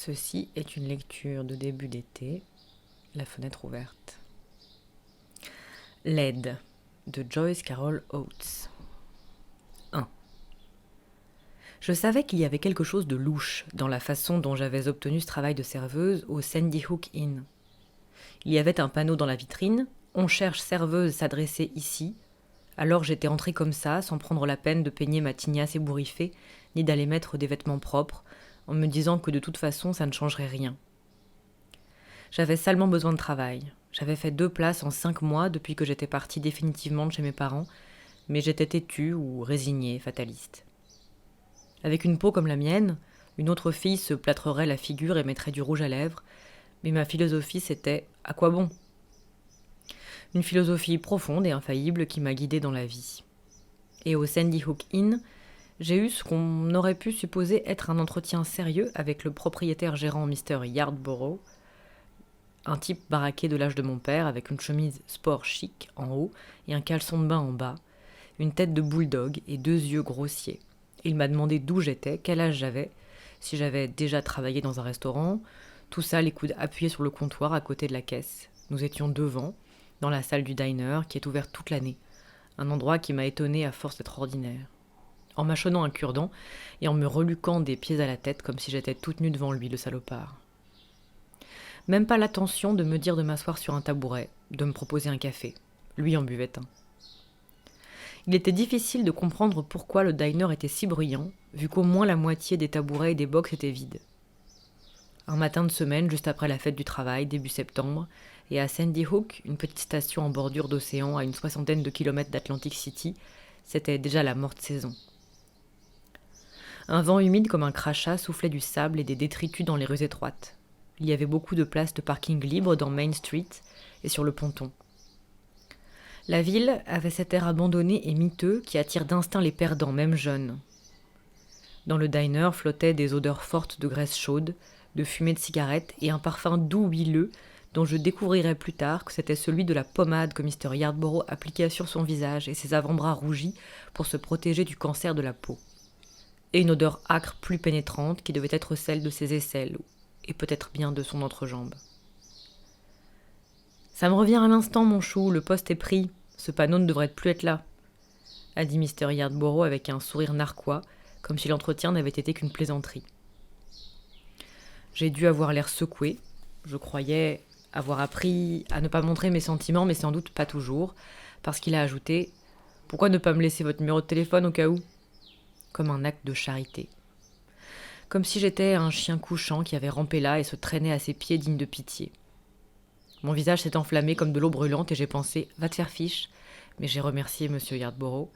Ceci est une lecture de début d'été, la fenêtre ouverte. L'aide de Joyce Carol Oates. 1. Je savais qu'il y avait quelque chose de louche dans la façon dont j'avais obtenu ce travail de serveuse au Sandy Hook Inn. Il y avait un panneau dans la vitrine « On cherche serveuse s'adresser ici ». Alors j'étais entrée comme ça, sans prendre la peine de peigner ma tignasse ébouriffée, ni d'aller mettre des vêtements propres, en me disant que de toute façon ça ne changerait rien. J'avais salement besoin de travail. J'avais fait 2 places en 5 mois depuis que j'étais partie définitivement de chez mes parents, mais j'étais têtue ou résignée, fataliste. Avec une peau comme la mienne, une autre fille se plâtrerait la figure et mettrait du rouge à lèvres, mais ma philosophie c'était « à quoi bon ?» Une philosophie profonde et infaillible qui m'a guidée dans la vie. Et au Sandy Hook Inn, j'ai eu ce qu'on aurait pu supposer être un entretien sérieux avec le propriétaire gérant Mr. Yardborough, un type baraqué de l'âge de mon père avec une chemise sport chic en haut et un caleçon de bain en bas, une tête de bulldog et 2 yeux grossiers. Il m'a demandé d'où j'étais, quel âge j'avais, si j'avais déjà travaillé dans un restaurant, tout ça les coudes appuyés sur le comptoir à côté de la caisse. Nous étions devant, dans la salle du diner qui est ouverte toute l'année, un endroit qui m'a étonnée à force d'être ordinaire. En mâchonnant un cure-dent et en me reluquant des pieds à la tête comme si j'étais toute nue devant lui, le salopard. Même pas l'attention de me dire de m'asseoir sur un tabouret, de me proposer un café. Lui en buvait un. Il était difficile de comprendre pourquoi le diner était si bruyant, vu qu'au moins la moitié des tabourets et des box étaient vides. Un matin de semaine, juste après la fête du travail, début septembre, et à Sandy Hook, une petite station en bordure d'océan à une 60aine de kilomètres d'Atlantic City, c'était déjà la morte saison. Un vent humide comme un crachat soufflait du sable et des détritus dans les rues étroites. Il y avait beaucoup de places de parking libres dans Main Street et sur le ponton. La ville avait cet air abandonné et miteux qui attire d'instinct les perdants, même jeunes. Dans le diner flottaient des odeurs fortes de graisse chaude, de fumée de cigarette et un parfum doux huileux dont je découvrirai plus tard que c'était celui de la pommade que Mr. Yardborough appliquait sur son visage et ses avant-bras rougis pour se protéger du cancer de la peau. Et une odeur âcre plus pénétrante qui devait être celle de ses aisselles et peut-être bien de son entrejambe. « Ça me revient à l'instant, mon chou, le poste est pris. Ce panneau ne devrait plus être là, » a dit Mr. Yardborough avec un sourire narquois, comme si l'entretien n'avait été qu'une plaisanterie. J'ai dû avoir l'air secoué. Je croyais avoir appris à ne pas montrer mes sentiments, mais sans doute pas toujours, parce qu'il a ajouté « Pourquoi ne pas me laisser votre numéro de téléphone au cas où ?» comme un acte de charité. Comme si j'étais un chien couchant qui avait rampé là et se traînait à ses pieds digne de pitié. Mon visage s'est enflammé comme de l'eau brûlante et j'ai pensé « Va te faire fiche !» mais j'ai remercié M. Yardborough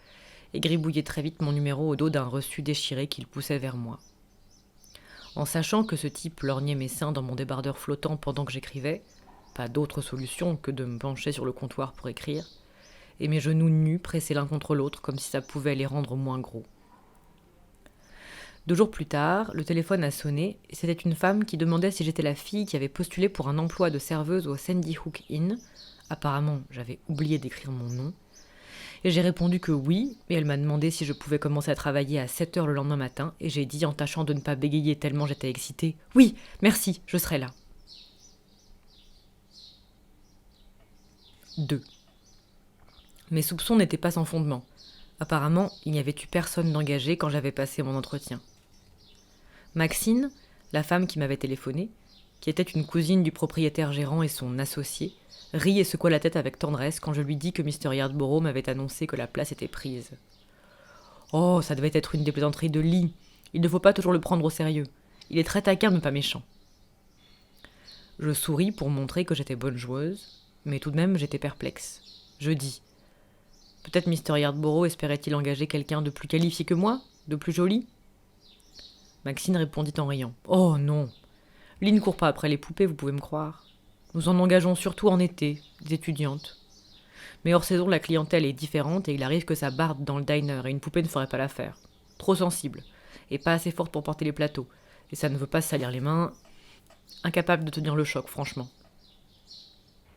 et gribouillé très vite mon numéro au dos d'un reçu déchiré qu'il poussait vers moi. En sachant que ce type lorgnait mes seins dans mon débardeur flottant pendant que j'écrivais, pas d'autre solution que de me pencher sur le comptoir pour écrire, et mes genoux nus pressés l'un contre l'autre comme si ça pouvait les rendre moins gros. 2 jours plus tard, le téléphone a sonné et c'était une femme qui demandait si j'étais la fille qui avait postulé pour un emploi de serveuse au Sandy Hook Inn. Apparemment, j'avais oublié d'écrire mon nom. Et j'ai répondu que oui, et elle m'a demandé si je pouvais commencer à travailler à 7 heures le lendemain matin, et j'ai dit en tâchant de ne pas bégayer tellement j'étais excitée « Oui, merci, je serai là. » 2. Mes soupçons n'étaient pas sans fondement. Apparemment, il n'y avait eu personne d'engagé quand j'avais passé mon entretien. Maxine, la femme qui m'avait téléphoné, qui était une cousine du propriétaire gérant et son associé, rit et secoua la tête avec tendresse quand je lui dis que Mr. Yardborough m'avait annoncé que la place était prise. « Oh, ça devait être une des plaisanteries de Lee. Il ne faut pas toujours le prendre au sérieux. Il est très taquin mais pas méchant. » Je souris pour montrer que j'étais bonne joueuse, mais tout de même j'étais perplexe. Je dis « Peut-être Mr. Yardborough espérait-il engager quelqu'un de plus qualifié que moi, de plus joli ?» Maxine répondit en riant. « Oh non, Lee ne court pas après les poupées, vous pouvez me croire. Nous en engageons surtout en été, des étudiantes. Mais hors saison, la clientèle est différente et il arrive que ça barde dans le diner et une poupée ne ferait pas l'affaire. Trop sensible, et pas assez forte pour porter les plateaux. Et ça ne veut pas se salir les mains. Incapable de tenir le choc, franchement. »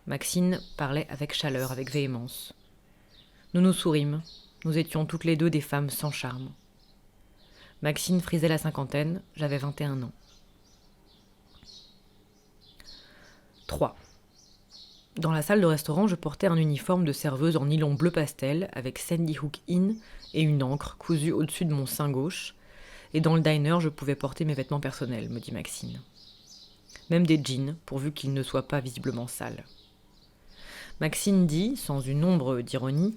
Maxine parlait avec chaleur, avec véhémence. Nous nous sourîmes. Nous étions toutes les deux des femmes sans charme. Maxine frisait la 50aine, j'avais 21 ans. 3. Dans la salle de restaurant, je portais un uniforme de serveuse en nylon bleu pastel avec Sandy Hook Inn et une ancre cousue au-dessus de mon sein gauche. Et dans le diner, je pouvais porter mes vêtements personnels, me dit Maxine. Même des jeans, pourvu qu'ils ne soient pas visiblement sales. Maxine dit, sans une ombre d'ironie,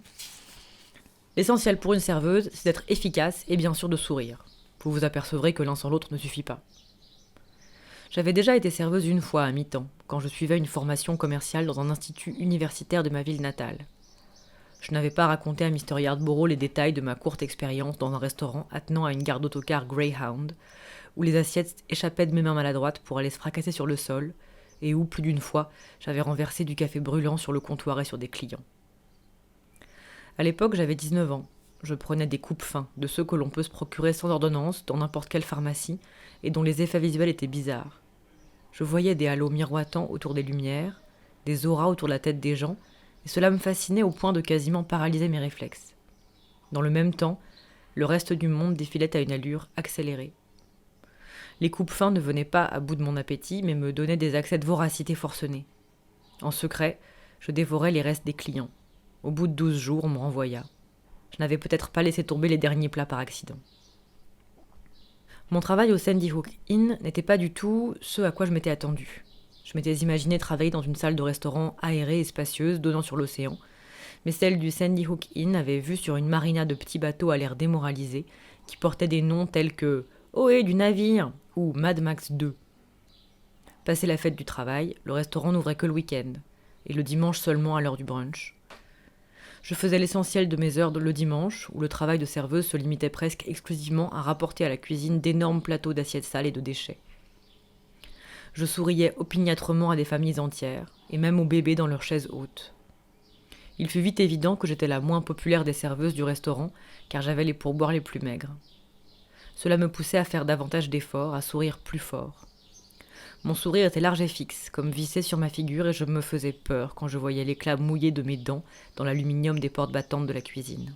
« L'essentiel pour une serveuse, c'est d'être efficace et bien sûr de sourire. Vous vous apercevrez que l'un sans l'autre ne suffit pas. » J'avais déjà été serveuse une fois à mi-temps, quand je suivais une formation commerciale dans un institut universitaire de ma ville natale. Je n'avais pas raconté à Mr. Yardborough les détails de ma courte expérience dans un restaurant attenant à une gare d'autocar Greyhound, où les assiettes échappaient de mes mains maladroites pour aller se fracasser sur le sol, et où, plus d'une fois, j'avais renversé du café brûlant sur le comptoir et sur des clients. À l'époque, j'avais 19 ans. Je prenais des coupes-fins, de ceux que l'on peut se procurer sans ordonnance dans n'importe quelle pharmacie, et dont les effets visuels étaient bizarres. Je voyais des halos miroitants autour des lumières, des auras autour de la tête des gens, et cela me fascinait au point de quasiment paralyser mes réflexes. Dans le même temps, le reste du monde défilait à une allure accélérée. Les coupes-fins ne venaient pas à bout de mon appétit, mais me donnaient des accès de voracité forcenés. En secret, je dévorais les restes des clients. Au bout de 12 jours, on me renvoya. Je n'avais peut-être pas laissé tomber les derniers plats par accident. Mon travail au Sandy Hook Inn n'était pas du tout ce à quoi je m'étais attendue. Je m'étais imaginé travailler dans une salle de restaurant aérée et spacieuse donnant sur l'océan, mais celle du Sandy Hook Inn avait vue sur une marina de petits bateaux à l'air démoralisé, qui portaient des noms tels que « Ohé du navire » ou « Mad Max 2 ». Passé la fête du travail, le restaurant n'ouvrait que le week-end, et le dimanche seulement à l'heure du brunch. Je faisais l'essentiel de mes heures le dimanche, où le travail de serveuse se limitait presque exclusivement à rapporter à la cuisine d'énormes plateaux d'assiettes sales et de déchets. Je souriais opiniâtrement à des familles entières, et même aux bébés dans leurs chaises hautes. Il fut vite évident que j'étais la moins populaire des serveuses du restaurant, car j'avais les pourboires les plus maigres. Cela me poussait à faire davantage d'efforts, à sourire plus fort. Mon sourire était large et fixe, comme vissé sur ma figure, et je me faisais peur quand je voyais l'éclat mouillé de mes dents dans l'aluminium des portes battantes de la cuisine.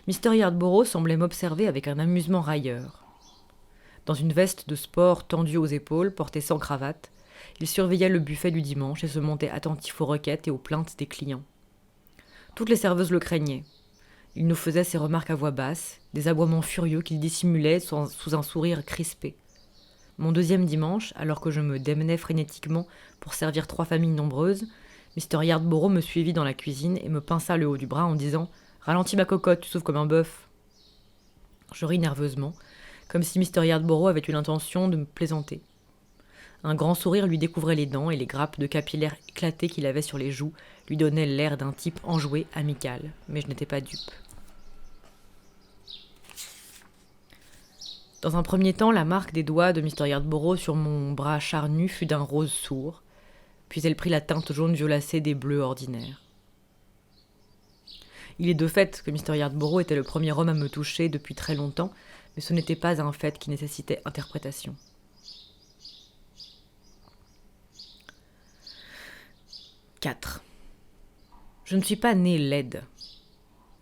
Mr. Yardborough semblait m'observer avec un amusement railleur. Dans une veste de sport tendue aux épaules, portée sans cravate, il surveillait le buffet du dimanche et se montait attentif aux requêtes et aux plaintes des clients. Toutes les serveuses le craignaient. Il nous faisait ses remarques à voix basse, des aboiements furieux qu'il dissimulait sous un sourire crispé. Mon deuxième dimanche, alors que je me démenais frénétiquement pour servir 3 familles nombreuses, Mr. Yardborough me suivit dans la cuisine et me pinça le haut du bras en disant « Ralentis ma cocotte, tu souffles comme un bœuf !» Je ris nerveusement, comme si Mr. Yardborough avait eu l'intention de me plaisanter. Un grand sourire lui découvrait les dents et les grappes de capillaires éclatés qu'il avait sur les joues lui donnaient l'air d'un type enjoué, amical, mais je n'étais pas dupe. Dans un premier temps, la marque des doigts de Mr. Yardborough sur mon bras charnu fut d'un rose sourd, puis elle prit la teinte jaune violacée des bleus ordinaires. Il est de fait que Mr. Yardborough était le premier homme à me toucher depuis très longtemps, mais ce n'était pas un fait qui nécessitait interprétation. 4. Je ne suis pas née laide.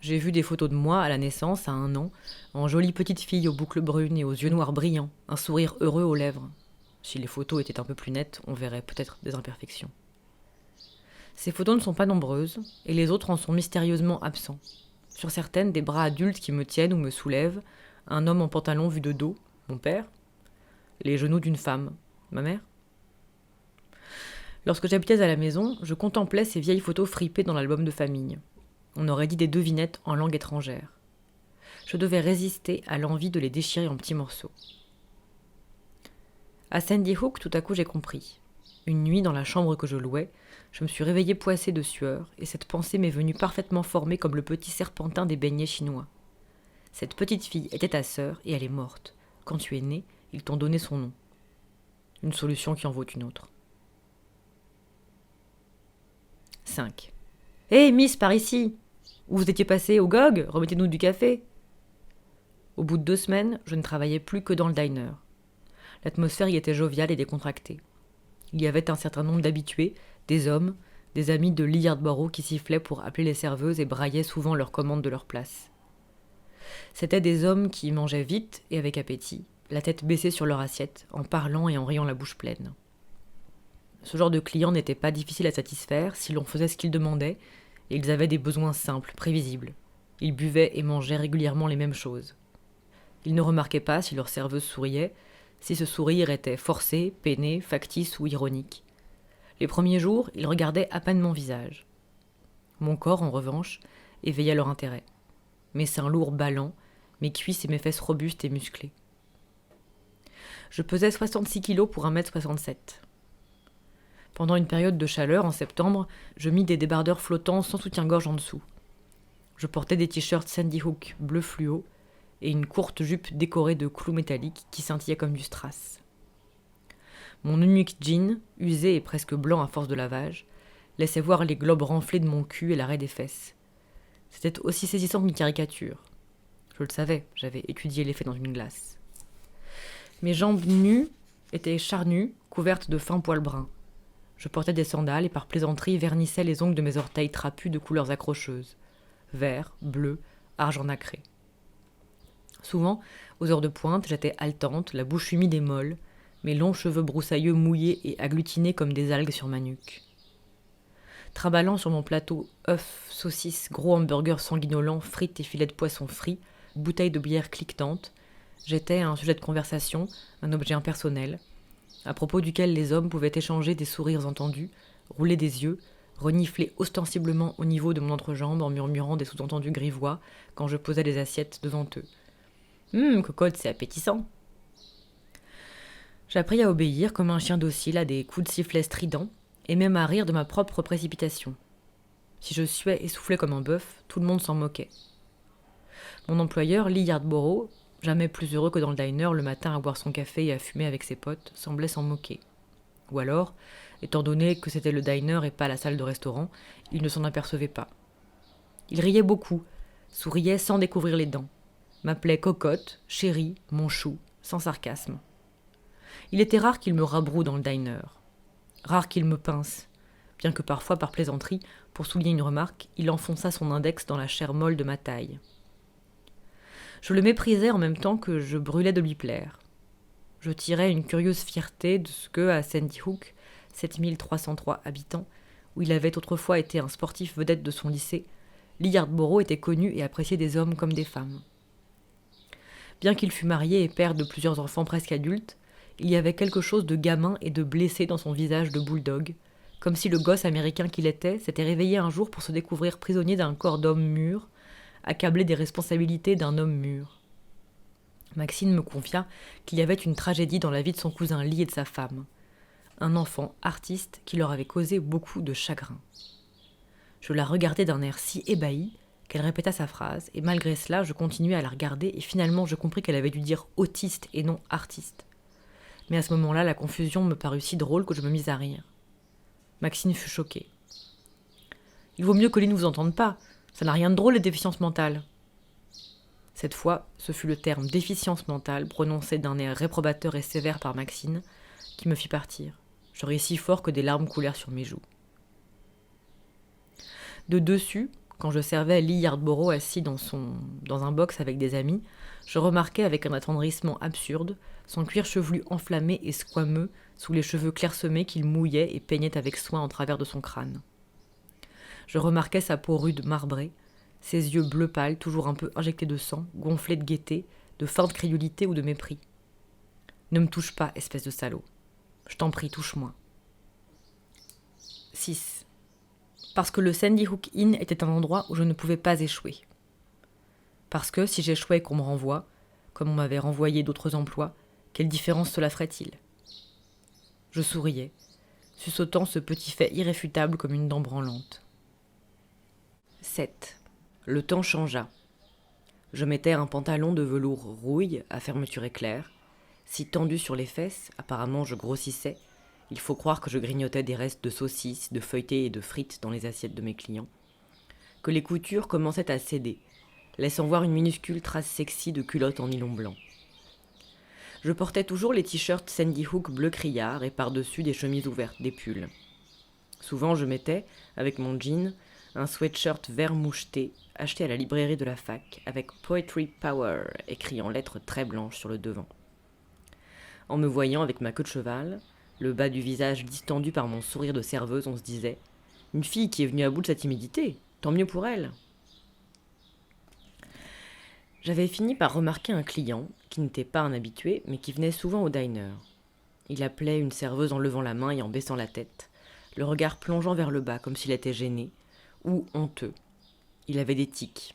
J'ai vu des photos de moi à la naissance, à 1 an, en jolie petite fille aux boucles brunes et aux yeux noirs brillants, un sourire heureux aux lèvres. Si les photos étaient un peu plus nettes, on verrait peut-être des imperfections. Ces photos ne sont pas nombreuses, et les autres en sont mystérieusement absents. Sur certaines, des bras adultes qui me tiennent ou me soulèvent, un homme en pantalon vu de dos, mon père, les genoux d'une femme, ma mère. Lorsque j'habitais à la maison, je contemplais ces vieilles photos fripées dans l'album de famille. On aurait dit des devinettes en langue étrangère. Je devais résister à l'envie de les déchirer en petits morceaux. À Sandy Hook, tout à coup j'ai compris. Une nuit, dans la chambre que je louais, je me suis réveillée poissée de sueur, et cette pensée m'est venue parfaitement formée comme le petit serpentin des beignets chinois. Cette petite fille était ta sœur, et elle est morte. Quand tu es née, ils t'ont donné son nom. Une solution qui en vaut une autre. 5. Hé, Miss, par ici! Où vous étiez passée au GOG? Remettez-nous du café. Au bout de 2 semaines, je ne travaillais plus que dans le diner. L'atmosphère y était joviale et décontractée. Il y avait un certain nombre d'habitués, des hommes, des amis de Lee Yardborough qui sifflaient pour appeler les serveuses et braillaient souvent leurs commandes de leur place. C'étaient des hommes qui mangeaient vite et avec appétit, la tête baissée sur leur assiette, en parlant et en riant la bouche pleine. Ce genre de clients n'était pas difficile à satisfaire si l'on faisait ce qu'ils demandaient, et ils avaient des besoins simples, prévisibles. Ils buvaient et mangeaient régulièrement les mêmes choses. Ils ne remarquaient pas si leur serveuse souriait, si ce sourire était forcé, peiné, factice ou ironique. Les premiers jours, ils regardaient à peine mon visage. Mon corps, en revanche, éveillait leur intérêt. Mes seins lourds ballants, mes cuisses et mes fesses robustes et musclées. Je pesais 66 kilos pour 1,67 m. Pendant une période de chaleur, en septembre, je mis des débardeurs flottants sans soutien-gorge en dessous. Je portais des t-shirts Sandy Hook bleu fluo et une courte jupe décorée de clous métalliques qui scintillaient comme du strass. Mon unique jean, usé et presque blanc à force de lavage, laissait voir les globes renflés de mon cul et l'arrêt des fesses. C'était aussi saisissant qu'une caricature. Je le savais, j'avais étudié l'effet dans une glace. Mes jambes nues étaient charnues, couvertes de fins poils bruns. Je portais des sandales et par plaisanterie vernissais les ongles de mes orteils trapus de couleurs accrocheuses. Vert, bleu, argent nacré. Souvent, aux heures de pointe, j'étais haletante, la bouche humide et molle, mes longs cheveux broussailleux mouillés et agglutinés comme des algues sur ma nuque. Traballant sur mon plateau œufs, saucisses, gros hamburgers sanguinolents, frites et filets de poisson frits, bouteilles de bière cliquetantes, j'étais un sujet de conversation, un objet impersonnel, à propos duquel les hommes pouvaient échanger des sourires entendus, rouler des yeux, renifler ostensiblement au niveau de mon entrejambe en murmurant des sous-entendus grivois quand je posais les assiettes devant eux. Cocotte, c'est appétissant. J'appris à obéir comme un chien docile à des coups de sifflet stridents et même à rire de ma propre précipitation. Si je suais et soufflais comme un bœuf, tout le monde s'en moquait. Mon employeur, Lee Yardborough, jamais plus heureux que dans le diner le matin à boire son café et à fumer avec ses potes, semblait s'en moquer. Ou alors, étant donné que c'était le diner et pas la salle de restaurant, il ne s'en apercevait pas. Il riait beaucoup, souriait sans découvrir les dents, m'appelait cocotte, chérie, mon chou, sans sarcasme. Il était rare qu'il me rabroue dans le diner, rare qu'il me pince, bien que parfois, par plaisanterie, pour souligner une remarque, il enfonça son index dans la chair molle de ma taille. Je le méprisais en même temps que je brûlais de lui plaire. Je tirais une curieuse fierté de ce que, à Sandy Hook, 7303 habitants, où il avait autrefois été un sportif vedette de son lycée, Lee Yardborough était connu et apprécié des hommes comme des femmes. Bien qu'il fût marié et père de plusieurs enfants presque adultes, il y avait quelque chose de gamin et de blessé dans son visage de bulldog, comme si le gosse américain qu'il était s'était réveillé un jour pour se découvrir prisonnier d'un corps d'homme mûr, accablé des responsabilités d'un homme mûr. Maxine me confia qu'il y avait une tragédie dans la vie de son cousin Lee et de sa femme, un enfant artiste qui leur avait causé beaucoup de chagrin. Je la regardais d'un air si ébahi qu'elle répéta sa phrase, et malgré cela, je continuais à la regarder, et finalement je compris qu'elle avait dû dire autiste et non artiste. Mais à ce moment-là, la confusion me parut si drôle que je me mis à rire. Maxine fut choquée. « Il vaut mieux que Lee ne vous entende pas. Ça n'a rien de drôle, les déficiences mentales. » Cette fois, ce fut le terme « déficience mentale » prononcé d'un air réprobateur et sévère par Maxine qui me fit partir. Je ris si fort que des larmes coulèrent sur mes joues. De dessus, quand je servais Lee Yardborough assis dans un box avec des amis, je remarquais avec un attendrissement absurde son cuir chevelu enflammé et squameux sous les cheveux clairsemés qu'il mouillait et peignait avec soin en travers de son crâne. Je remarquais sa peau rude marbrée, ses yeux bleu pâle, toujours un peu injectés de sang, gonflés de gaieté, de feinte crédulité ou de mépris. « Ne me touche pas, espèce de salaud. Je t'en prie, touche-moi. » 6. Parce que le Sandy Hook Inn était un endroit où je ne pouvais pas échouer. Parce que, si j'échouais qu'on me renvoie, comme on m'avait renvoyé d'autres emplois, quelle différence cela ferait-il ? Je souriais, sussautant ce petit fait irréfutable comme une dent branlante. 7. Le temps changea. Je mettais un pantalon de velours rouille à fermeture éclair, si tendu sur les fesses, apparemment je grossissais. Il faut croire que je grignotais des restes de saucisses, de feuilletés et de frites dans les assiettes de mes clients, que les coutures commençaient à céder, laissant voir une minuscule trace sexy de culotte en nylon blanc. Je portais toujours les t-shirts Sandy Hook bleu criard et par-dessus des chemises ouvertes, des pulls. Souvent je mettais, avec mon jean, un sweatshirt vert moucheté acheté à la librairie de la fac avec Poetry Power écrit en lettres très blanches sur le devant. En me voyant avec ma queue de cheval, le bas du visage distendu par mon sourire de serveuse, on se disait « Une fille qui est venue à bout de sa timidité, tant mieux pour elle !» J'avais fini par remarquer un client, qui n'était pas un habitué, mais qui venait souvent au diner. Il appelait une serveuse en levant la main et en baissant la tête, le regard plongeant vers le bas comme s'il était gêné, ou honteux. Il avait des tics.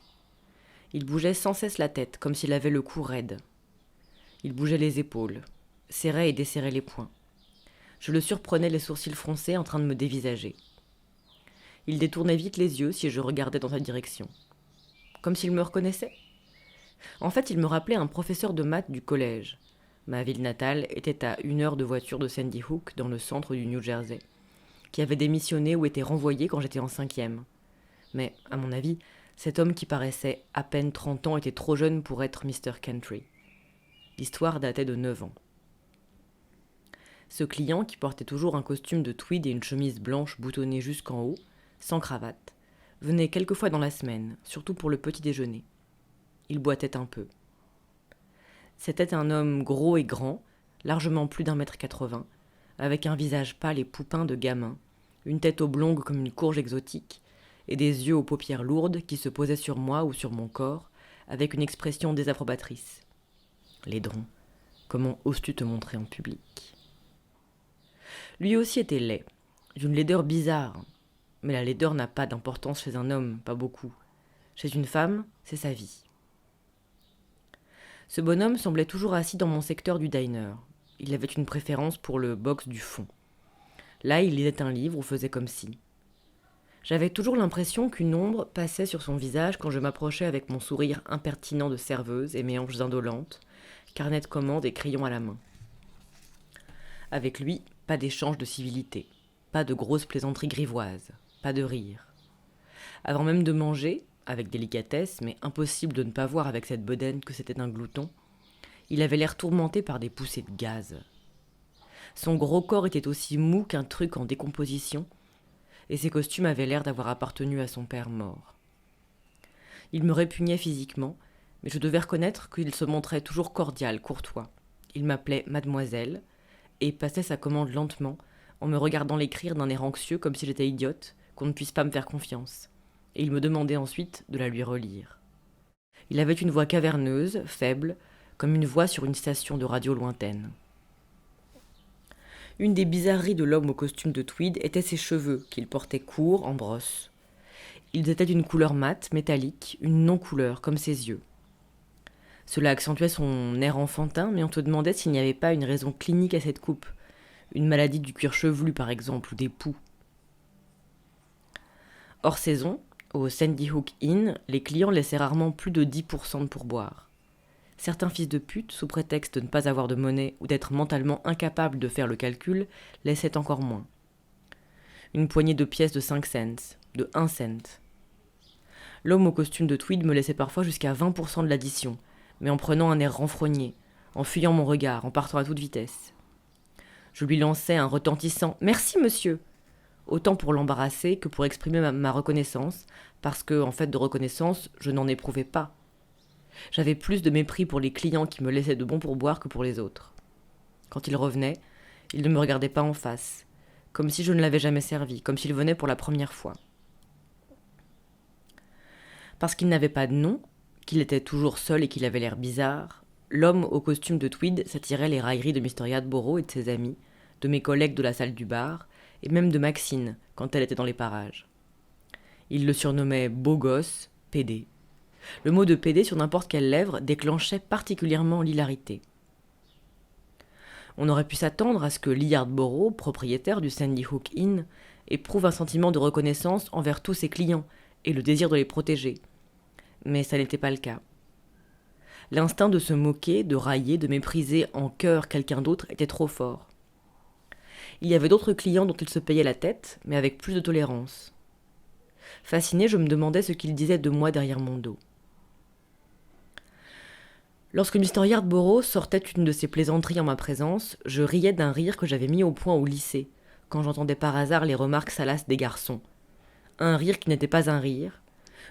Il bougeait sans cesse la tête, comme s'il avait le cou raide. Il bougeait les épaules, serrait et desserrait les poings. Je le surprenais les sourcils froncés en train de me dévisager. Il détournait vite les yeux si je regardais dans sa direction. Comme s'il me reconnaissait. En fait, il me rappelait un professeur de maths du collège. Ma ville natale était à 1 heure de voiture de Sandy Hook, dans le centre du New Jersey, qui avait démissionné ou été renvoyé quand j'étais en 5e. Mais, à mon avis, cet homme qui paraissait à peine 30 ans était trop jeune pour être Mr. Country. L'histoire datait de 9 ans. Ce client, qui portait toujours un costume de tweed et une chemise blanche boutonnée jusqu'en haut, sans cravate, venait quelquefois dans la semaine, surtout pour le petit déjeuner. Il boitait un peu. C'était un homme gros et grand, largement plus d'1,80 m, avec un visage pâle et poupin de gamin, une tête oblongue comme une courge exotique, et des yeux aux paupières lourdes qui se posaient sur moi ou sur mon corps, avec une expression désapprobatrice. Laidron, comment oses-tu te montrer en public ? Lui aussi était laid, d'une laideur bizarre, mais la laideur n'a pas d'importance chez un homme, pas beaucoup. Chez une femme, c'est sa vie. Ce bonhomme semblait toujours assis dans mon secteur du diner. Il avait une préférence pour le box du fond. Là, il lisait un livre ou faisait comme si. J'avais toujours l'impression qu'une ombre passait sur son visage quand je m'approchais avec mon sourire impertinent de serveuse et mes hanches indolentes, carnet de commandes et crayon à la main. Avec lui, pas d'échange de civilité, pas de grosses plaisanteries grivoises, pas de rire. Avant même de manger, avec délicatesse, mais impossible de ne pas voir avec cette bedaine que c'était un glouton, il avait l'air tourmenté par des poussées de gaz. Son gros corps était aussi mou qu'un truc en décomposition, et ses costumes avaient l'air d'avoir appartenu à son père mort. Il me répugnait physiquement, mais je devais reconnaître qu'il se montrait toujours cordial, courtois. Il m'appelait mademoiselle, et passait sa commande lentement, en me regardant l'écrire d'un air anxieux comme si j'étais idiote, qu'on ne puisse pas me faire confiance. Et il me demandait ensuite de la lui relire. Il avait une voix caverneuse, faible, comme une voix sur une station de radio lointaine. Une des bizarreries de l'homme au costume de tweed était ses cheveux, qu'il portait courts, en brosse. Ils étaient d'une couleur mate, métallique, une non-couleur, comme ses yeux. Cela accentuait son air enfantin, mais on te demandait s'il n'y avait pas une raison clinique à cette coupe. Une maladie du cuir chevelu, par exemple, ou des poux. Hors saison, au Sandy Hook Inn, les clients laissaient rarement plus de 10% de pourboire. Certains fils de pute, sous prétexte de ne pas avoir de monnaie ou d'être mentalement incapables de faire le calcul, laissaient encore moins. Une poignée de pièces de 5 cents, de 1 cent. L'homme au costume de tweed me laissait parfois jusqu'à 20% de l'addition, mais en prenant un air renfrogné, en fuyant mon regard, en partant à toute vitesse. Je lui lançais un retentissant « Merci, monsieur !» autant pour l'embarrasser que pour exprimer ma reconnaissance, parce que, en fait de reconnaissance, je n'en éprouvais pas. J'avais plus de mépris pour les clients qui me laissaient de bons pourboires que pour les autres. Quand il revenait, il ne me regardait pas en face, comme si je ne l'avais jamais servi, comme s'il venait pour la première fois. Parce qu'il n'avait pas de nom, qu'il était toujours seul et qu'il avait l'air bizarre, l'homme au costume de tweed s'attirait les railleries de Mr. Yadborough et de ses amis, de mes collègues de la salle du bar, et même de Maxine, quand elle était dans les parages. Il le surnommait « beau gosse »,« pédé ». Le mot de pédé sur n'importe quelle lèvre déclenchait particulièrement l'hilarité. On aurait pu s'attendre à ce que Lee Yardborough, propriétaire du Sandy Hook Inn, éprouve un sentiment de reconnaissance envers tous ses clients et le désir de les protéger. Mais ça n'était pas le cas. L'instinct de se moquer, de railler, de mépriser en cœur quelqu'un d'autre était trop fort. Il y avait d'autres clients dont il se payait la tête, mais avec plus de tolérance. Fasciné, je me demandais ce qu'il disait de moi derrière mon dos. Lorsque Mr. Yardborough sortait une de ses plaisanteries en ma présence, je riais d'un rire que j'avais mis au point au lycée, quand j'entendais par hasard les remarques salaces des garçons. Un rire qui n'était pas un rire,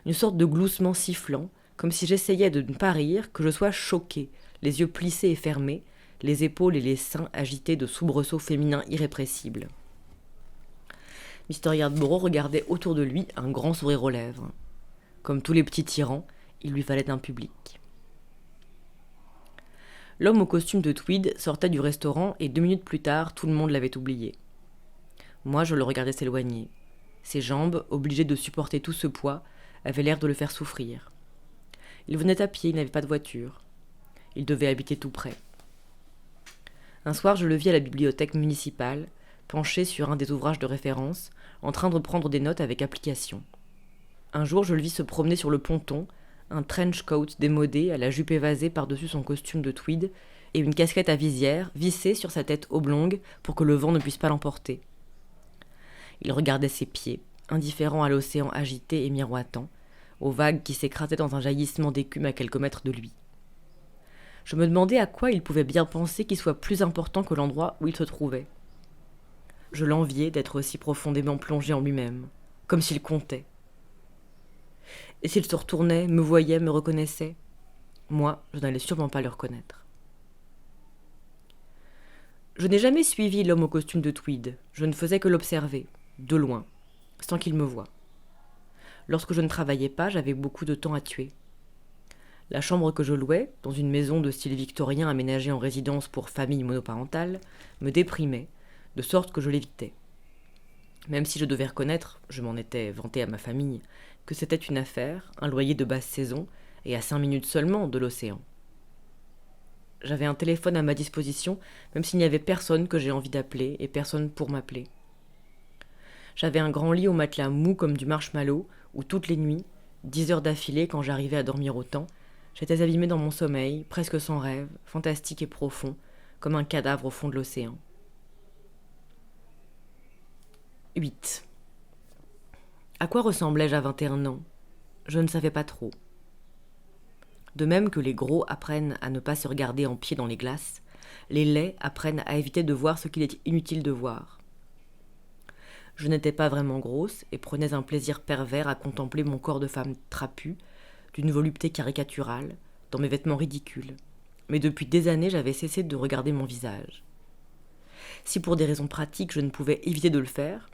une sorte de gloussement sifflant, comme si j'essayais de ne pas rire, que je sois choqué, les yeux plissés et fermés, les épaules et les seins agités de soubresauts féminins irrépressibles. Mr. Yardborough regardait autour de lui un grand sourire aux lèvres. Comme tous les petits tyrans, il lui fallait un public. L'homme au costume de tweed sortait du restaurant et 2 minutes plus tard, tout le monde l'avait oublié. Moi, je le regardais s'éloigner. Ses jambes, obligées de supporter tout ce poids, avaient l'air de le faire souffrir. Il venait à pied, il n'avait pas de voiture. Il devait habiter tout près. Un soir, je le vis à la bibliothèque municipale, penché sur un des ouvrages de référence, en train de prendre des notes avec application. Un jour, je le vis se promener sur le ponton, un trench coat démodé à la jupe évasée par-dessus son costume de tweed et une casquette à visière vissée sur sa tête oblongue pour que le vent ne puisse pas l'emporter. Il regardait ses pieds, indifférent à l'océan agité et miroitant, aux vagues qui s'écrasaient dans un jaillissement d'écume à quelques mètres de lui. Je me demandais à quoi il pouvait bien penser qu'il soit plus important que l'endroit où il se trouvait. Je l'enviais d'être si profondément plongé en lui-même, comme s'il comptait. Et s'il se retournait, me voyait, me reconnaissait, moi, je n'allais sûrement pas le reconnaître. Je n'ai jamais suivi l'homme au costume de tweed, je ne faisais que l'observer, de loin, sans qu'il me voie. Lorsque je ne travaillais pas, j'avais beaucoup de temps à tuer. La chambre que je louais, dans une maison de style victorien aménagée en résidence pour familles monoparentales, me déprimait, de sorte que je l'évitais. Même si je devais reconnaître, je m'en étais vanté à ma famille, que c'était une affaire, un loyer de basse saison, et à 5 minutes seulement de l'océan. J'avais un téléphone à ma disposition, même s'il n'y avait personne que j'ai envie d'appeler, et personne pour m'appeler. J'avais un grand lit au matelas mou comme du marshmallow, où toutes les nuits, 10 heures d'affilée quand j'arrivais à dormir autant, j'étais abîmé dans mon sommeil, presque sans rêve, fantastique et profond, comme un cadavre au fond de l'océan. 8. À quoi ressemblais-je à 21 ans ? Je ne savais pas trop. De même que les gros apprennent à ne pas se regarder en pied dans les glaces, les laids apprennent à éviter de voir ce qu'il est inutile de voir. Je n'étais pas vraiment grosse et prenais un plaisir pervers à contempler mon corps de femme trapu, d'une volupté caricaturale, dans mes vêtements ridicules. Mais depuis des années, j'avais cessé de regarder mon visage. Si pour des raisons pratiques, je ne pouvais éviter de le faire,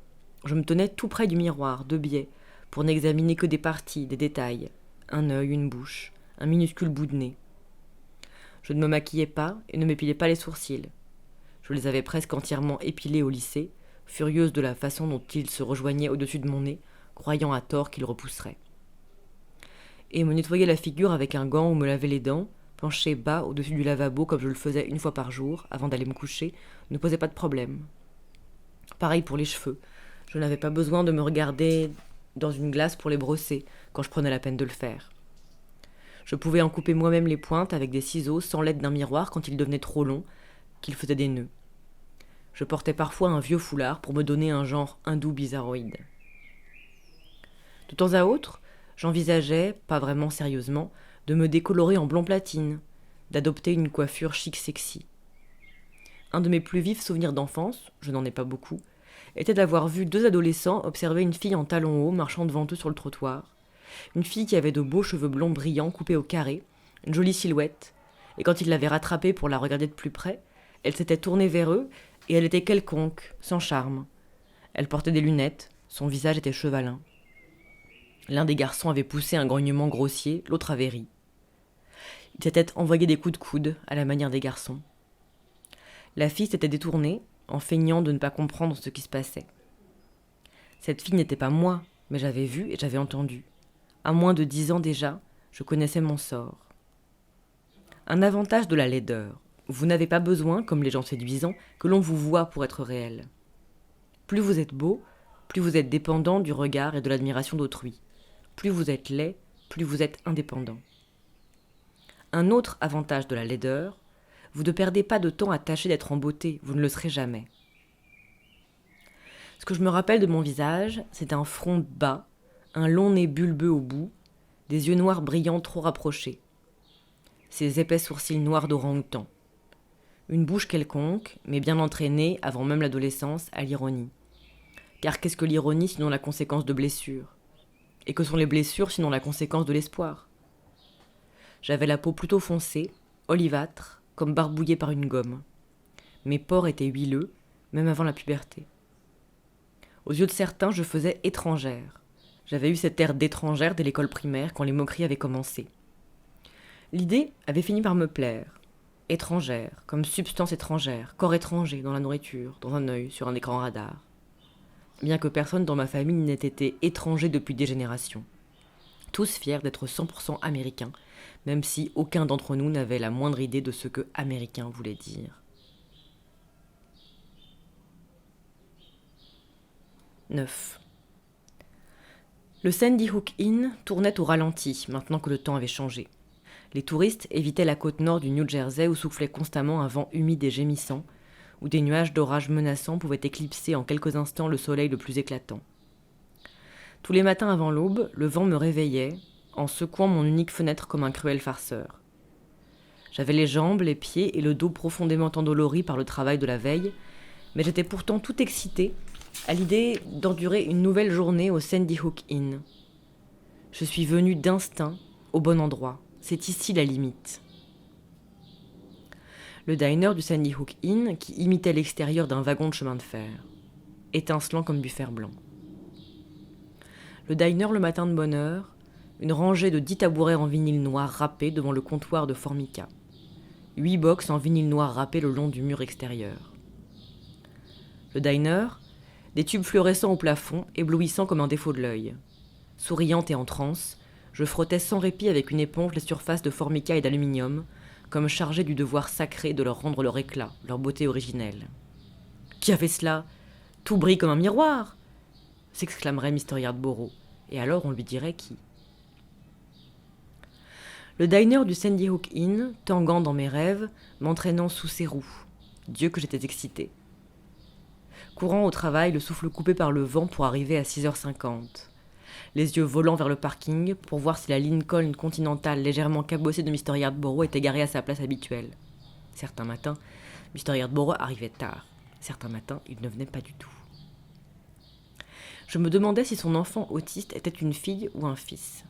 je me tenais tout près du miroir, de biais, pour n'examiner que des parties, des détails, un œil, une bouche, un minuscule bout de nez. Je ne me maquillais pas et ne m'épilais pas les sourcils. Je les avais presque entièrement épilés au lycée, furieuse de la façon dont ils se rejoignaient au-dessus de mon nez, croyant à tort qu'ils repousseraient. Et me nettoyer la figure avec un gant ou me laver les dents, penché bas au-dessus du lavabo comme je le faisais 1 fois par jour, avant d'aller me coucher, ne posait pas de problème. Pareil pour les cheveux. Je n'avais pas besoin de me regarder dans une glace pour les brosser, quand je prenais la peine de le faire. Je pouvais en couper moi-même les pointes avec des ciseaux sans l'aide d'un miroir quand ils devenaient trop longs, qu'ils faisaient des nœuds. Je portais parfois un vieux foulard pour me donner un genre hindou bizarroïde. De temps à autre, j'envisageais, pas vraiment sérieusement, de me décolorer en blond platine, d'adopter une coiffure chic sexy. Un de mes plus vifs souvenirs d'enfance, je n'en ai pas beaucoup, était d'avoir vu 2 adolescents observer une fille en talons hauts marchant devant eux sur le trottoir. Une fille qui avait de beaux cheveux blonds brillants coupés au carré, une jolie silhouette, et quand ils l'avaient rattrapée pour la regarder de plus près, elle s'était tournée vers eux et elle était quelconque, sans charme. Elle portait des lunettes, son visage était chevalin. L'un des garçons avait poussé un grognement grossier, l'autre avait ri. Ils s'étaient envoyé des coups de coude à la manière des garçons. La fille s'était détournée, en feignant de ne pas comprendre ce qui se passait. Cette fille n'était pas moi, mais j'avais vu et j'avais entendu. À moins de 10 ans déjà, je connaissais mon sort. Un avantage de la laideur. Vous n'avez pas besoin, comme les gens séduisants, que l'on vous voie pour être réel. Plus vous êtes beau, plus vous êtes dépendant du regard et de l'admiration d'autrui. Plus vous êtes laid, plus vous êtes indépendant. Un autre avantage de la laideur, vous ne perdez pas de temps à tâcher d'être en beauté, vous ne le serez jamais. Ce que je me rappelle de mon visage, c'est un front bas, un long nez bulbeux au bout, des yeux noirs brillants trop rapprochés, ses épais sourcils noirs d'orang-outan, une bouche quelconque, mais bien entraînée, avant même l'adolescence, à l'ironie. Car qu'est-ce que l'ironie sinon la conséquence de blessures ? Et que sont les blessures sinon la conséquence de l'espoir ? J'avais la peau plutôt foncée, olivâtre, comme barbouillés par une gomme. Mes pores étaient huileux, même avant la puberté. Aux yeux de certains, je faisais étrangère. J'avais eu cet air d'étrangère dès l'école primaire, quand les moqueries avaient commencé. L'idée avait fini par me plaire. Étrangère, comme substance étrangère, corps étranger dans la nourriture, dans un œil, sur un écran radar. Bien que personne dans ma famille n'ait été étranger depuis des générations. Tous fiers d'être 100% américains, même si aucun d'entre nous n'avait la moindre idée de ce que américain voulait dire. 9. Le Sandy Hook Inn tournait au ralenti, maintenant que le temps avait changé. Les touristes évitaient la côte nord du New Jersey où soufflait constamment un vent humide et gémissant, où des nuages d'orage menaçants pouvaient éclipser en quelques instants le soleil le plus éclatant. Tous les matins avant l'aube, le vent me réveillait, en secouant mon unique fenêtre comme un cruel farceur. J'avais les jambes, les pieds et le dos profondément endoloris par le travail de la veille, mais j'étais pourtant tout excitée à l'idée d'endurer une nouvelle journée au Sandy Hook Inn. Je suis venue d'instinct au bon endroit. C'est ici la limite. Le diner du Sandy Hook Inn, qui imitait l'extérieur d'un wagon de chemin de fer, étincelant comme du fer blanc. Le diner le matin de bonne heure, une rangée de 10 tabourets en vinyle noir râpé devant le comptoir de Formica. 8 box en vinyle noir râpé le long du mur extérieur. Le diner, des tubes fluorescents au plafond, éblouissants comme un défaut de l'œil. Souriante et en transe, je frottais sans répit avec une éponge les surfaces de formica et d'aluminium, comme chargée du devoir sacré de leur rendre leur éclat, leur beauté originelle. « Qui a fait cela ? Tout brille comme un miroir !» s'exclamerait Mr. Yardborough, et alors on lui dirait qui. Le diner du Sandy Hook Inn, tanguant dans mes rêves, m'entraînant sous ses roues. Dieu que j'étais excitée. Courant au travail, le souffle coupé par le vent pour arriver à 6h50. Les yeux volant vers le parking pour voir si la Lincoln Continental légèrement cabossée de Mr. Yardborough était garée à sa place habituelle. Certains matins, Mr. Yardborough arrivait tard. Certains matins, il ne venait pas du tout. Je me demandais si son enfant autiste était une fille ou un fils.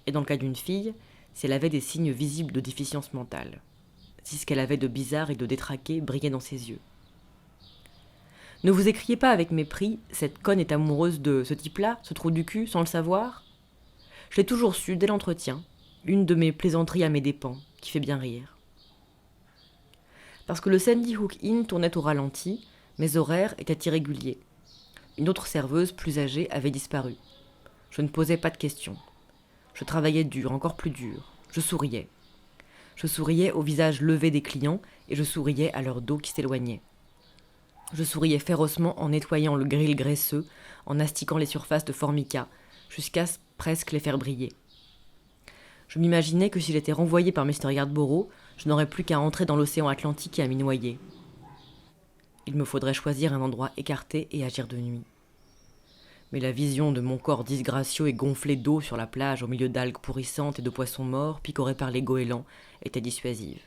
Et dans le cas d'une fille, si elle avait des signes visibles de déficience mentale. Si ce qu'elle avait de bizarre et de détraqué brillait dans ses yeux. Ne vous écriez pas avec mépris, cette conne est amoureuse de ce type-là, ce trou du cul, sans le savoir. Je l'ai toujours su dès l'entretien, une de mes plaisanteries à mes dépens, qui fait bien rire. Parce que le Sandy Hook Inn tournait au ralenti, mes horaires étaient irréguliers. Une autre serveuse, plus âgée, avait disparu. Je ne posais pas de questions. Je travaillais dur, encore plus dur. Je souriais. Je souriais au visage levé des clients et je souriais à leur dos qui s'éloignait. Je souriais férocement en nettoyant le grill graisseux, en astiquant les surfaces de formica, jusqu'à presque les faire briller. Je m'imaginais que si j'étais renvoyée par Mr. Yardborough, je n'aurais plus qu'à entrer dans l'océan Atlantique et à m'y noyer. Il me faudrait choisir un endroit écarté et agir de nuit. Mais la vision de mon corps disgracieux et gonflé d'eau sur la plage au milieu d'algues pourrissantes et de poissons morts picorés par les goélands était dissuasive.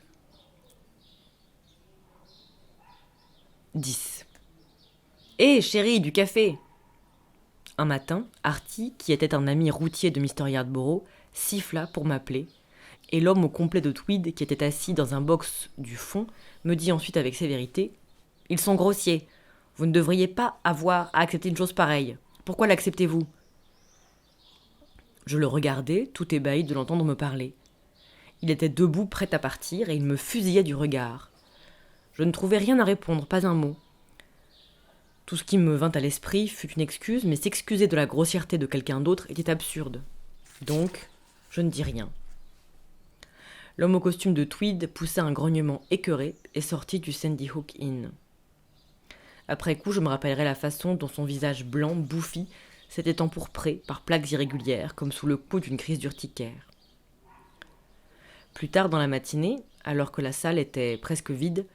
10. Hé, chérie, du café ! Un matin, Artie, qui était un ami routier de Mr. Yardborough, siffla pour m'appeler, et l'homme au complet de tweed qui était assis dans un box du fond me dit ensuite avec sévérité « Ils sont grossiers. Vous ne devriez pas avoir à accepter une chose pareille. Pourquoi l'acceptez-vous » Je le regardais, tout ébahi de l'entendre me parler. Il était debout, prêt à partir, et il me fusillait du regard. Je ne trouvais rien à répondre, pas un mot. Tout ce qui me vint à l'esprit fut une excuse, mais s'excuser de la grossièreté de quelqu'un d'autre était absurde. Donc, je ne dis rien. L'homme au costume de tweed poussa un grognement écœuré et sortit du Sandy Hook Inn. Après coup, je me rappellerai la façon dont son visage blanc, bouffi, s'était empourpré par plaques irrégulières, comme sous le coup d'une crise d'urticaire. Plus tard dans la matinée, alors que la salle était presque vide,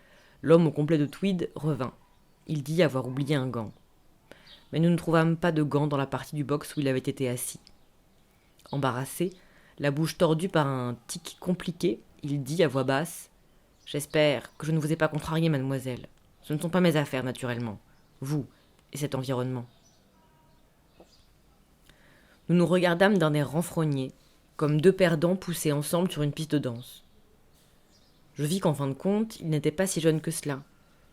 l'homme au complet de tweed revint. Il dit avoir oublié un gant. Mais nous ne trouvâmes pas de gant dans la partie du box où il avait été assis. Embarrassé, la bouche tordue par un tic compliqué, il dit à voix basse « J'espère que je ne vous ai pas contrarié, mademoiselle. Ce ne sont pas mes affaires, naturellement. Vous et cet environnement. » Nous nous regardâmes d'un air renfrogné, comme deux perdants poussés ensemble sur une piste de danse. Je vis qu'en fin de compte, il n'était pas si jeune que cela.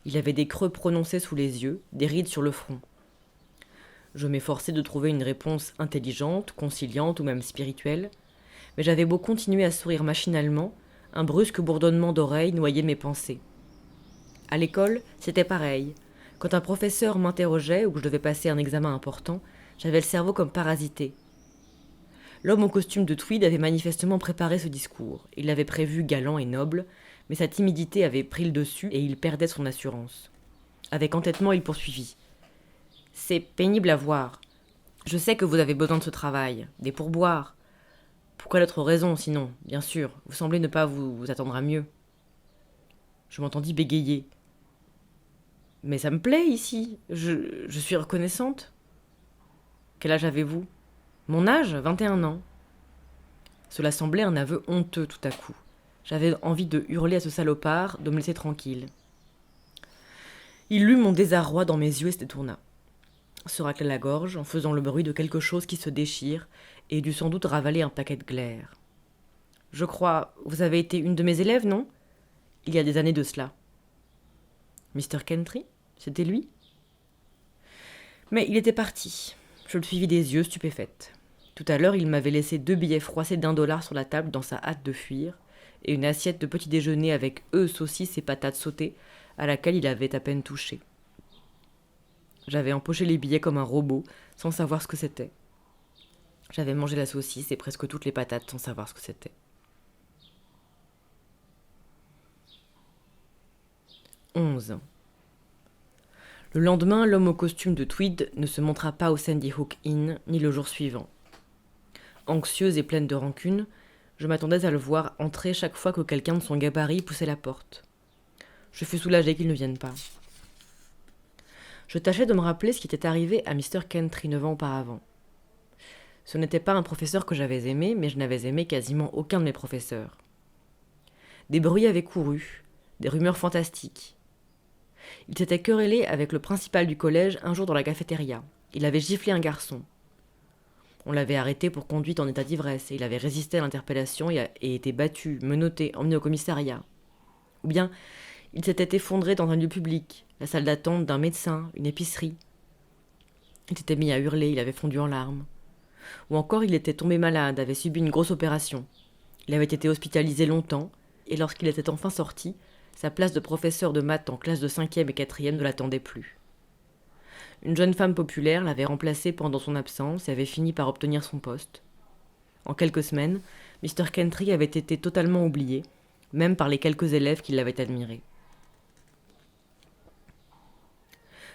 Il avait des creux prononcés sous les yeux, des rides sur le front. Je m'efforçais de trouver une réponse intelligente, conciliante ou même spirituelle, mais j'avais beau continuer à sourire machinalement, un brusque bourdonnement d'oreilles noyait mes pensées. À l'école, c'était pareil. Quand un professeur m'interrogeait ou que je devais passer un examen important, j'avais le cerveau comme parasité. L'homme au costume de tweed avait manifestement préparé ce discours. Il l'avait prévu galant et noble, mais sa timidité avait pris le dessus et il perdait son assurance. Avec entêtement, il poursuivit. « C'est pénible à voir. Je sais que vous avez besoin de ce travail, des pourboires. Pourquoi l'autre raison, sinon, bien sûr, vous semblez ne pas vous attendre à mieux. » Je m'entendis bégayer. « Mais ça me plaît ici, je suis reconnaissante. » « Quel âge avez-vous ?»« Mon âge, 21 ans. » Cela semblait un aveu honteux tout à coup. J'avais envie de hurler à ce salopard, de me laisser tranquille. Il lut mon désarroi dans mes yeux et se détourna. Se racla la gorge en faisant le bruit de quelque chose qui se déchire et dut sans doute ravaler un paquet de glaire. « Je crois, vous avez été une de mes élèves, non ? Il y a des années de cela. »« Mr. Kentry ? C'était lui ?» Mais il était parti. Je le suivis des yeux, stupéfaite. Tout à l'heure, il m'avait laissé 2 billets froissés d'1 $ sur la table dans sa hâte de fuir, et une assiette de petit déjeuner avec œufs, saucisses et patates sautées, à laquelle il avait à peine touché. J'avais empoché les billets comme un robot, sans savoir ce que c'était. J'avais mangé la saucisse et presque toutes les patates sans savoir ce que c'était. 11. Le lendemain, l'homme au costume de tweed ne se montra pas au Sandy Hook Inn, ni le jour suivant. Anxieuse et pleine de rancune, je m'attendais à le voir entrer chaque fois que quelqu'un de son gabarit poussait la porte. Je fus soulagée qu'il ne vienne pas. Je tâchais de me rappeler ce qui était arrivé à Mr. Kentry 9 ans auparavant. Ce n'était pas un professeur que j'avais aimé, mais je n'avais aimé quasiment aucun de mes professeurs. Des bruits avaient couru, des rumeurs fantastiques. Il s'était querellé avec le principal du collège un jour dans la cafétéria. Il avait giflé un garçon. On l'avait arrêté pour conduite en état d'ivresse et il avait résisté à l'interpellation et été battu, menotté, emmené au commissariat. Ou bien, il s'était effondré dans un lieu public, la salle d'attente d'un médecin, une épicerie. Il s'était mis à hurler, il avait fondu en larmes. Ou encore, il était tombé malade, avait subi une grosse opération. Il avait été hospitalisé longtemps et lorsqu'il était enfin sorti, sa place de professeur de maths en classe de 5e et 4e ne l'attendait plus. Une jeune femme populaire l'avait remplacé pendant son absence et avait fini par obtenir son poste. En quelques semaines, Mr. Kentry avait été totalement oublié, même par les quelques élèves qui l'avaient admiré.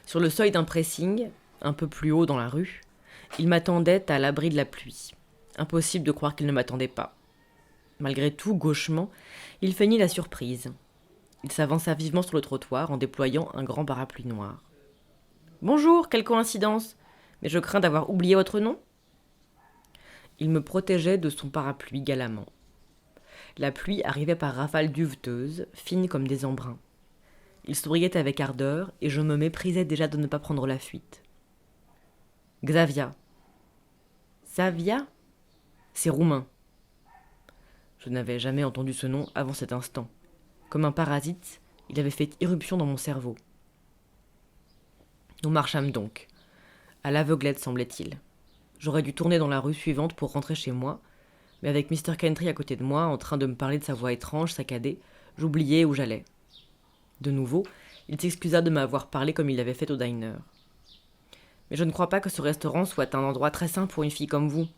Sur le seuil d'un pressing, un peu plus haut dans la rue, il m'attendait à l'abri de la pluie. Impossible de croire qu'il ne m'attendait pas. Malgré tout, gauchement, il feignit la surprise. Il s'avança vivement sur le trottoir en déployant un grand parapluie noir. « Bonjour, quelle coïncidence! Mais je crains d'avoir oublié votre nom ?» Il me protégeait de son parapluie galamment. La pluie arrivait par rafales duveteuses, fines comme des embruns. Il souriait avec ardeur et je me méprisais déjà de ne pas prendre la fuite. « Xavia. »« Xavia ?» C'est roumain. Je n'avais jamais entendu ce nom avant cet instant. Comme un parasite, il avait fait irruption dans mon cerveau. Nous marchâmes donc. À l'aveuglette, semblait-il. J'aurais dû tourner dans la rue suivante pour rentrer chez moi, mais avec Mr. Kentry à côté de moi, en train de me parler de sa voix étrange, saccadée, j'oubliais où j'allais. De nouveau, il s'excusa de m'avoir parlé comme il l'avait fait au diner. « Mais je ne crois pas que ce restaurant soit un endroit très sain pour une fille comme vous. »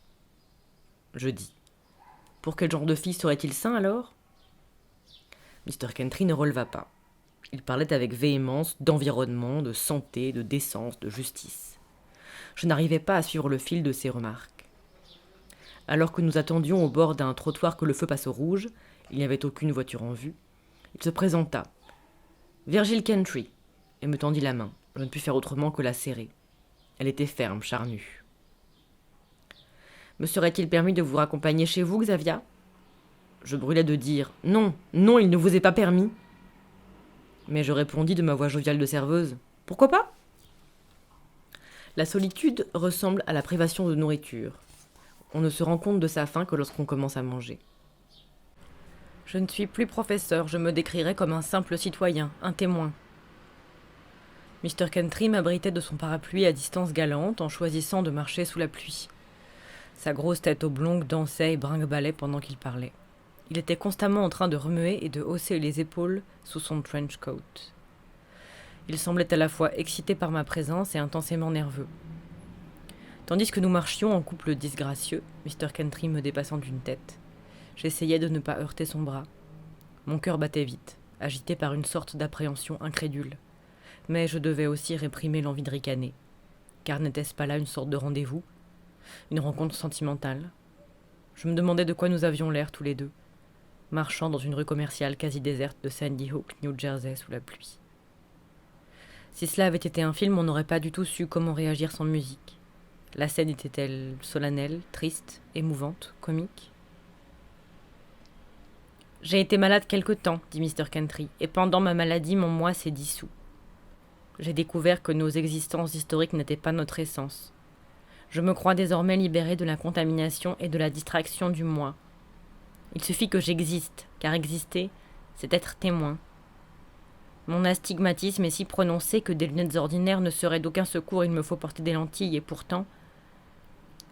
Je dis. « Pour quel genre de fille serait-il sain alors ?» Mr. Kentry ne releva pas. Il parlait avec véhémence d'environnement, de santé, de décence, de justice. Je n'arrivais pas à suivre le fil de ses remarques. Alors que nous attendions au bord d'un trottoir que le feu passe au rouge, il n'y avait aucune voiture en vue, il se présenta. « Virgil Kentry » et me tendit la main. Je ne pus faire autrement que la serrer. Elle était ferme, charnue. « Me serait-il permis de vous raccompagner chez vous, Xavia ?» Je brûlais de dire « Non, non, il ne vous est pas permis !» Mais je répondis de ma voix joviale de serveuse « Pourquoi pas ?» La solitude ressemble à la privation de nourriture. On ne se rend compte de sa faim que lorsqu'on commence à manger. Je ne suis plus professeur, je me décrirais comme un simple citoyen, un témoin. Mr. Kentry m'abritait de son parapluie à distance galante en choisissant de marcher sous la pluie. Sa grosse tête oblongue dansait et brinque-ballait pendant qu'il parlait. Il était constamment en train de remuer et de hausser les épaules sous son trench coat. Il semblait à la fois excité par ma présence et intensément nerveux. Tandis que nous marchions en couple disgracieux, Mr. Kentry me dépassant d'une tête, j'essayais de ne pas heurter son bras. Mon cœur battait vite, agité par une sorte d'appréhension incrédule. Mais je devais aussi réprimer l'envie de ricaner. Car n'était-ce pas là une sorte de rendez-vous ? Une rencontre sentimentale ? Je me demandais de quoi nous avions l'air tous les deux, marchant dans une rue commerciale quasi déserte de Sandy Hook, New Jersey, sous la pluie. Si cela avait été un film, on n'aurait pas du tout su comment réagir sans musique. La scène était-elle solennelle, triste, émouvante, comique ? « J'ai été malade quelque temps, dit Mr. Kentry, et pendant ma maladie, mon moi s'est dissous. J'ai découvert que nos existences historiques n'étaient pas notre essence. Je me crois désormais libéré de la contamination et de la distraction du moi. Il suffit que j'existe, car exister, c'est être témoin. Mon astigmatisme est si prononcé que des lunettes ordinaires ne seraient d'aucun secours, il me faut porter des lentilles, et pourtant,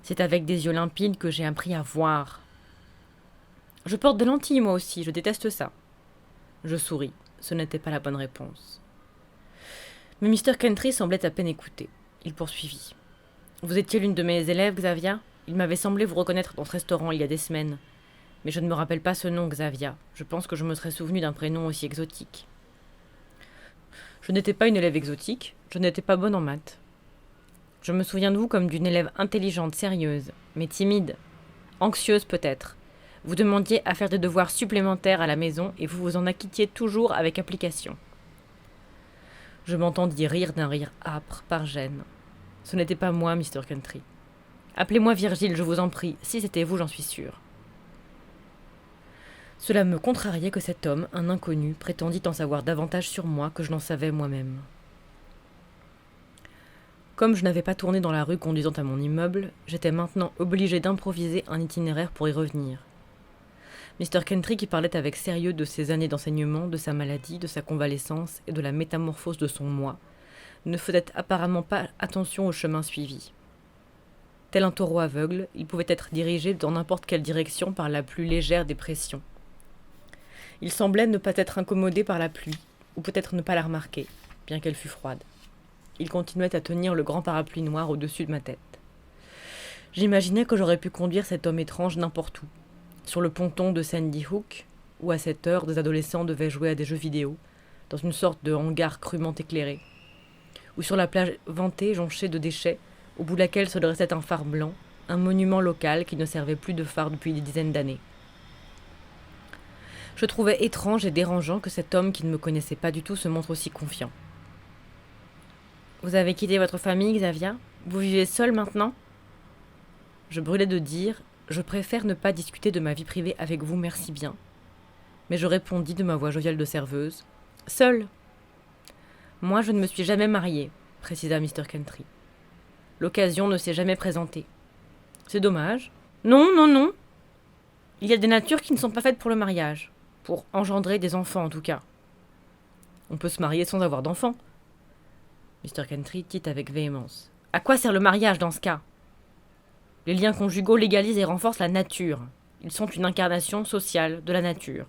c'est avec des yeux limpides que j'ai appris à voir. Je porte des lentilles moi aussi, je déteste ça. Je souris, ce n'était pas la bonne réponse. Mais Mr. Kentry semblait à peine écouter. Il poursuivit. Vous étiez l'une de mes élèves, Xavia ? Il m'avait semblé vous reconnaître dans ce restaurant il y a des semaines. Mais je ne me rappelle pas ce nom, Xavia. Je pense que je me serais souvenu d'un prénom aussi exotique. Je n'étais pas une élève exotique, je n'étais pas bonne en maths. Je me souviens de vous comme d'une élève intelligente, sérieuse, mais timide, anxieuse peut-être. Vous demandiez à faire des devoirs supplémentaires à la maison et vous vous en acquittiez toujours avec application. Je m'entendis rire d'un rire âpre, par gêne. Ce n'était pas moi, Mr. Kentry. Appelez-moi Virgile, je vous en prie. Si c'était vous, j'en suis sûre. Cela me contrariait que cet homme, un inconnu, prétendît en savoir davantage sur moi que je n'en savais moi-même. Comme je n'avais pas tourné dans la rue conduisant à mon immeuble, j'étais maintenant obligé d'improviser un itinéraire pour y revenir. Mr. Kentry, qui parlait avec sérieux de ses années d'enseignement, de sa maladie, de sa convalescence et de la métamorphose de son moi, ne faisait apparemment pas attention au chemin suivi. Tel un taureau aveugle, il pouvait être dirigé dans n'importe quelle direction par la plus légère des pressions. Il semblait ne pas être incommodé par la pluie, ou peut-être ne pas la remarquer, bien qu'elle fût froide. Il continuait à tenir le grand parapluie noir au-dessus de ma tête. J'imaginais que j'aurais pu conduire cet homme étrange n'importe où, sur le ponton de Sandy Hook, où à cette heure des adolescents devaient jouer à des jeux vidéo, dans une sorte de hangar crûment éclairé, ou sur la plage vantée jonchée de déchets, au bout de laquelle se dressait un phare blanc, un monument local qui ne servait plus de phare depuis des dizaines d'années. Je trouvais étrange et dérangeant que cet homme qui ne me connaissait pas du tout se montre aussi confiant. « Vous avez quitté votre famille, Xavia ? Vous vivez seul maintenant ?» Je brûlais de dire « Je préfère ne pas discuter de ma vie privée avec vous, merci bien. » Mais je répondis de ma voix joviale de serveuse « Seule !»« Moi, je ne me suis jamais mariée, » précisa Mr. Kentry. « L'occasion ne s'est jamais présentée. »« C'est dommage. »« Non, non, non. Il y a des natures qui ne sont pas faites pour le mariage. Pour engendrer des enfants, en tout cas. On peut se marier sans avoir d'enfants. » Mr. Kentry dit avec véhémence. « À quoi sert le mariage dans ce cas ? Les liens conjugaux légalisent et renforcent la nature. Ils sont une incarnation sociale de la nature.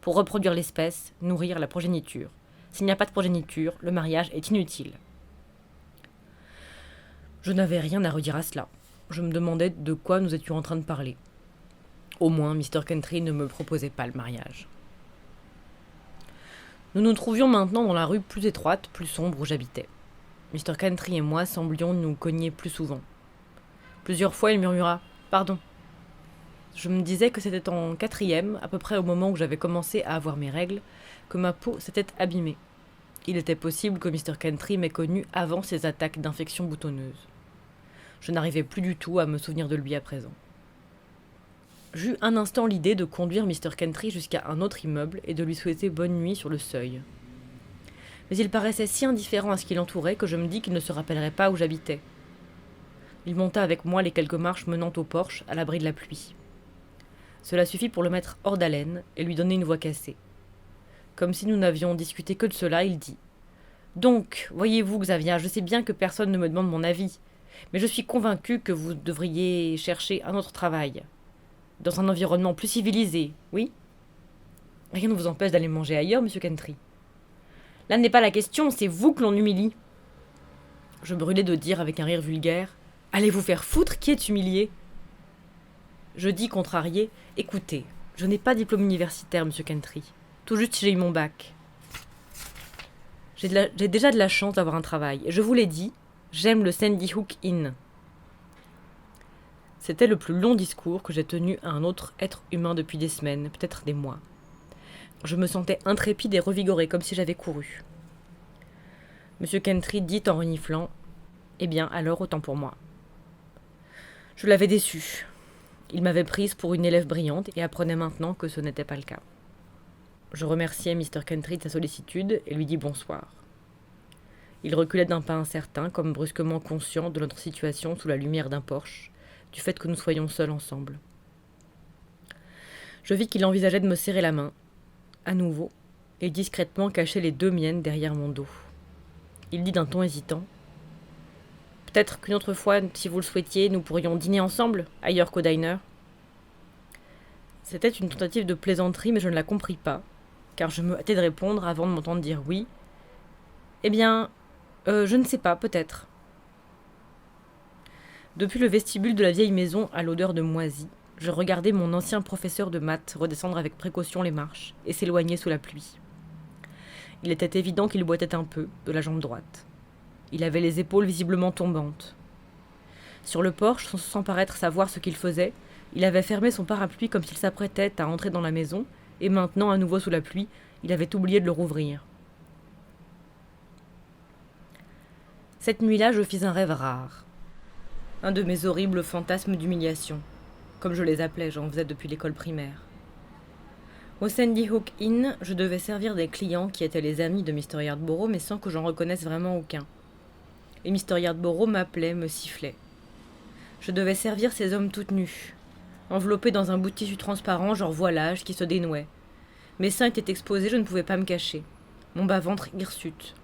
Pour reproduire l'espèce, nourrir la progéniture. S'il n'y a pas de progéniture, le mariage est inutile. » Je n'avais rien à redire à cela. Je me demandais de quoi nous étions en train de parler. Au moins, Mr. Kentry ne me proposait pas le mariage. Nous nous trouvions maintenant dans la rue plus étroite, plus sombre où j'habitais. Mr. Kentry et moi semblions nous cogner plus souvent. Plusieurs fois, il murmura « Pardon ». Je me disais que c'était en 4e, à peu près au moment où j'avais commencé à avoir mes règles, que ma peau s'était abîmée. Il était possible que Mr. Kentry m'ait connu avant ses attaques d'infection boutonneuse. Je n'arrivais plus du tout à me souvenir de lui à présent. J'eus un instant l'idée de conduire Mr. Kentry jusqu'à un autre immeuble et de lui souhaiter bonne nuit sur le seuil. Mais il paraissait si indifférent à ce qui l'entourait que je me dis qu'il ne se rappellerait pas où j'habitais. Il monta avec moi les quelques marches menant au porche, à l'abri de la pluie. Cela suffit pour le mettre hors d'haleine et lui donner une voix cassée. Comme si nous n'avions discuté que de cela, il dit « Donc, voyez-vous, Xavier, je sais bien que personne ne me demande mon avis, mais je suis convaincu que vous devriez chercher un autre travail, dans un environnement plus civilisé, oui ? Rien ne vous empêche d'aller manger ailleurs, monsieur Kentry. Là n'est pas la question, c'est vous que l'on humilie. » Je brûlais de dire avec un rire vulgaire « Allez vous faire foutre, qui est humilié ?» Je dis contrarié « Écoutez, je n'ai pas de diplôme universitaire, monsieur Kentry. Tout juste j'ai eu mon bac. J'ai déjà de la chance d'avoir un travail. Et je vous l'ai dit, j'aime le Sandy Hook Inn. » C'était le plus long discours que j'ai tenu à un autre être humain depuis des semaines, peut-être des mois. Je me sentais intrépide et revigoré, comme si j'avais couru. Monsieur Kentry dit en reniflant « Eh bien, alors autant pour moi. » Je l'avais déçu. Il m'avait prise pour une élève brillante et apprenait maintenant que ce n'était pas le cas. Je remerciai Mr. Kentry de sa sollicitude et lui dis bonsoir. Il reculait d'un pas incertain, comme brusquement conscient de notre situation sous la lumière d'un porche, du fait que nous soyons seuls ensemble. Je vis qu'il envisageait de me serrer la main, à nouveau, et discrètement cacher les deux miennes derrière mon dos. Il dit d'un ton hésitant « Peut-être qu'une autre fois, si vous le souhaitiez, nous pourrions dîner ensemble, ailleurs qu'au diner. » C'était une tentative de plaisanterie, mais je ne la compris pas, car je me hâtais de répondre avant de m'entendre dire oui. « Eh bien, je ne sais pas, peut-être. » Depuis le vestibule de la vieille maison à l'odeur de moisi, je regardais mon ancien professeur de maths redescendre avec précaution les marches et s'éloigner sous la pluie. Il était évident qu'il boitait un peu, de la jambe droite. Il avait les épaules visiblement tombantes. Sur le porche, sans paraître savoir ce qu'il faisait, il avait fermé son parapluie comme s'il s'apprêtait à entrer dans la maison, et maintenant, à nouveau sous la pluie, il avait oublié de le rouvrir. Cette nuit-là, je fis un rêve rare. Un de mes horribles fantasmes d'humiliation, comme je les appelais, j'en faisais depuis l'école primaire. Au Sandy Hook Inn, je devais servir des clients qui étaient les amis de Mr. Yardborough, mais sans que j'en reconnaisse vraiment aucun. Et Mr. Yardborough m'appelait, me sifflait. Je devais servir ces hommes toutes nues, enveloppés dans un bout de tissu transparent, genre voilage, qui se dénouait. Mes seins étaient exposés, je ne pouvais pas me cacher. Mon bas-ventre hirsute.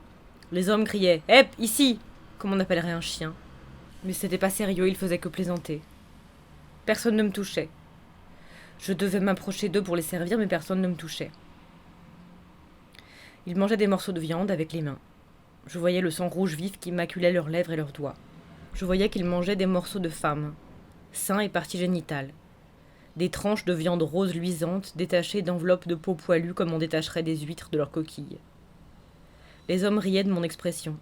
Les hommes criaient « Hep, ici !» comme on appellerait un chien. Mais c'était pas sérieux, ils faisaient que plaisanter. Personne ne me touchait. Je devais m'approcher d'eux pour les servir, mais personne ne me touchait. Ils mangeaient des morceaux de viande avec les mains. Je voyais le sang rouge vif qui maculait leurs lèvres et leurs doigts. Je voyais qu'ils mangeaient des morceaux de femme, seins et parties génitales. Des tranches de viande rose luisante détachées d'enveloppes de peau poilue comme on détacherait des huîtres de leurs coquilles. Les hommes riaient de mon expression.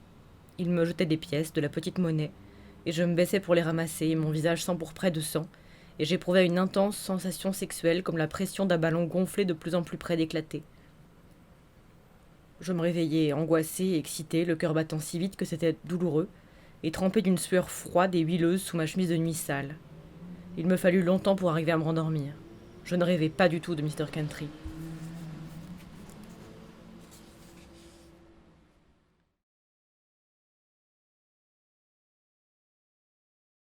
Ils me jetaient des pièces, de la petite monnaie, et je me baissais pour les ramasser, mon visage s'empourprait de sang, et j'éprouvais une intense sensation sexuelle comme la pression d'un ballon gonflé de plus en plus près d'éclater. Je me réveillais angoissé, excité, le cœur battant si vite que c'était douloureux, et trempé d'une sueur froide et huileuse sous ma chemise de nuit sale. Il me fallut longtemps pour arriver à me rendormir. Je ne rêvais pas du tout de Mr. Kentry.